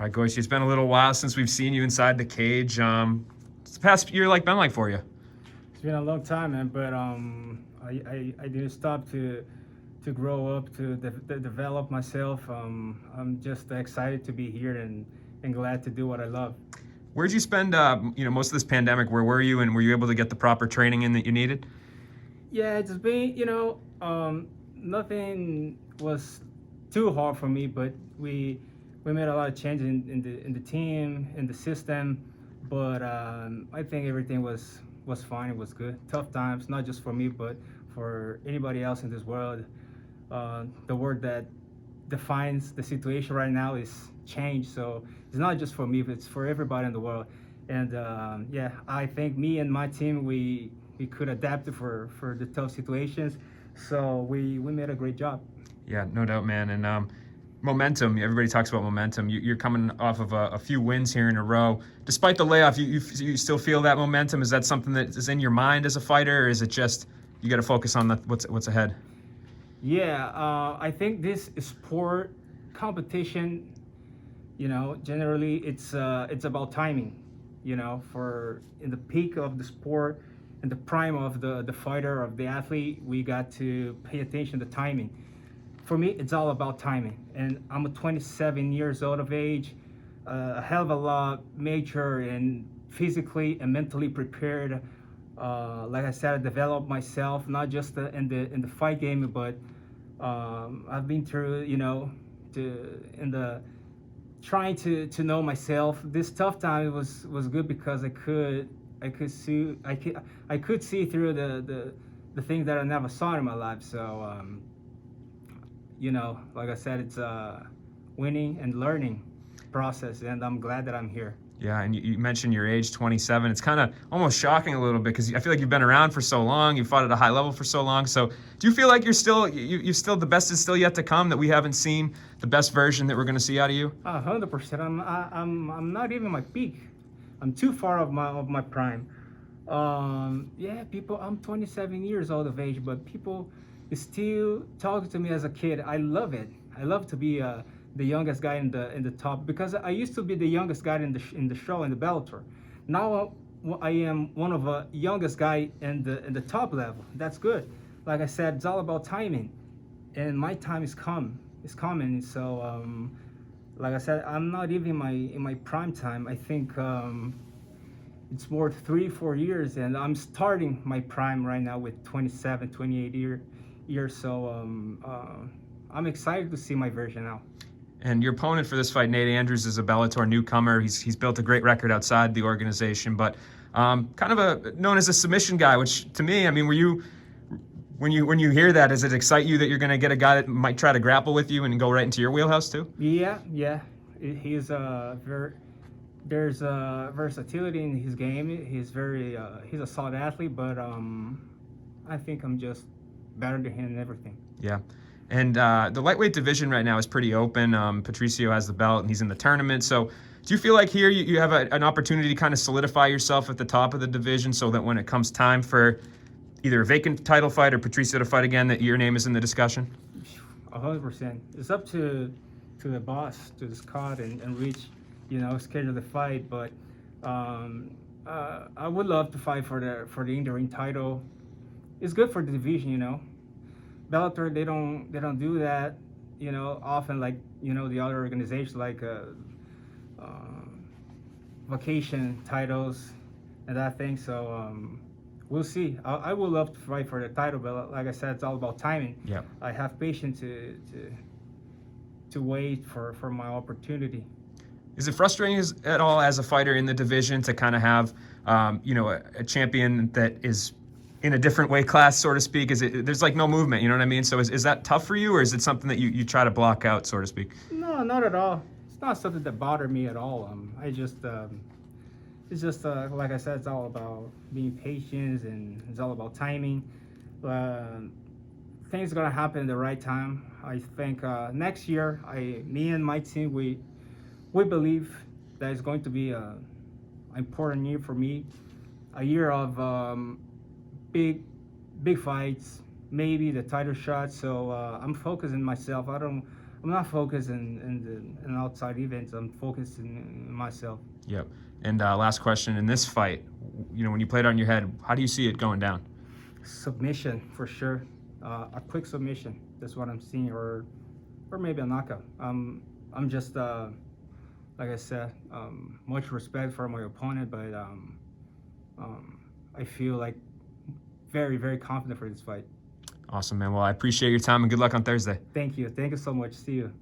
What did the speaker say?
All right, Goiti, it's been a little while since we've seen you inside the cage. What's the past year been like for you? It's been a long time, man, but I didn't stop to grow up, to develop myself. I'm just excited to be here and glad to do what I love. Where'd you spend most of this pandemic? Where were you, and were you able to get the proper training in that you needed? Yeah, it's been, nothing was too hard for me, but we made a lot of changes in the team, in the system, but I think everything was fine. It was good. Tough times, not just for me, but for anybody else in this world. The word that defines the situation right now is change. So it's not just for me, but it's for everybody in the world. And yeah, I think me and my team, we could adapt for the tough situations. So we made a great job. Yeah, no doubt, man. And momentum. Everybody talks about momentum. You're coming off of a few wins here in a row. Despite the layoff, you still feel that momentum. Is that something that is in your mind as a fighter, or is it just you got to focus on what's ahead? Yeah, I think this sport competition, generally it's about timing. For in the peak of the sport, in the prime of the fighter, of the athlete, we got to pay attention to timing. For me, it's all about timing. And I'm a 27 years old of age, a hell of a lot mature and physically and mentally prepared. Like I said, I developed myself not just in the fight game, but I've been through, trying to know myself. This tough time was good because I could see through the things that I never saw in my life. So like I said, it's a winning and learning process, and I'm glad that I'm here. Yeah, and you mentioned your age, 27. It's kind of almost shocking a little bit because I feel like you've been around for so long. You fought at a high level for so long. So do you feel like you're still the best is still yet to come, that we haven't seen the best version that we're going to see out of you? 100%. I'm not even my peak. I'm too far of my prime. Yeah, people. I'm 27 years old of age, but people still talk to me as a kid. I love it. I love to be the youngest guy in the top, because I used to be the youngest guy in the show, in the Bellator. Now I am one of the youngest guy in the top level. That's good. Like I said, it's all about timing, and my time is coming. So like I said, I'm not even in my prime time. I think it's more 3-4 years, and I'm starting my prime right now with 27, 28 years. So I'm excited to see my version now. And your opponent for this fight, Nate Andrews, is a Bellator newcomer. He's built a great record outside the organization, but kind of known as a submission guy. Which to me, I mean, when you hear that, does it excite you that you're going to get a guy that might try to grapple with you and go right into your wheelhouse too? Yeah. He's there's versatility in his game. He's a solid athlete, but I think I'm just better than him in everything. Yeah. And the lightweight division right now is pretty open. Patricio has the belt, and he's in the tournament. So do you feel like here you have an opportunity to kind of solidify yourself at the top of the division, so that when it comes time for either a vacant title fight or Patricio to fight again, that your name is in the discussion? 100%. It's up to the boss to discuss and reach, schedule the fight. But I would love to fight for the interim title. It's good for the division, Bellator, they don't do that, often, like, the other organizations, like vacation titles and that thing. So we'll see. I would love to fight for the title, but like I said, it's all about timing. Yeah. I have patience to wait for my opportunity. Is it frustrating at all as a fighter in the division to kind of have, a champion that is in a different weight class, so to speak? There's like no movement, you know what I mean? So is that tough for you, or is it something that you try to block out, so to speak? No, not at all. It's not something that bothered me at all. It's just like I said, it's all about being patient, and it's all about timing. Things are gonna happen at the right time. I think next year, me and my team, we believe that it's going to be an important year for me, a year of big fights, maybe the title shot. So I'm focusing myself. I I'm not focused in outside events. I'm focused in myself. Yep. And last question, in this fight, you know, when you play it on your head, how do you see it going down? Submission for sure. A quick submission. That's what I'm seeing, or maybe a knockout. I'm just like I said, much respect for my opponent, but I feel like very, very confident for this fight. Awesome, man. Well, I appreciate your time and good luck on Thursday. Thank you. Thank you so much. See you.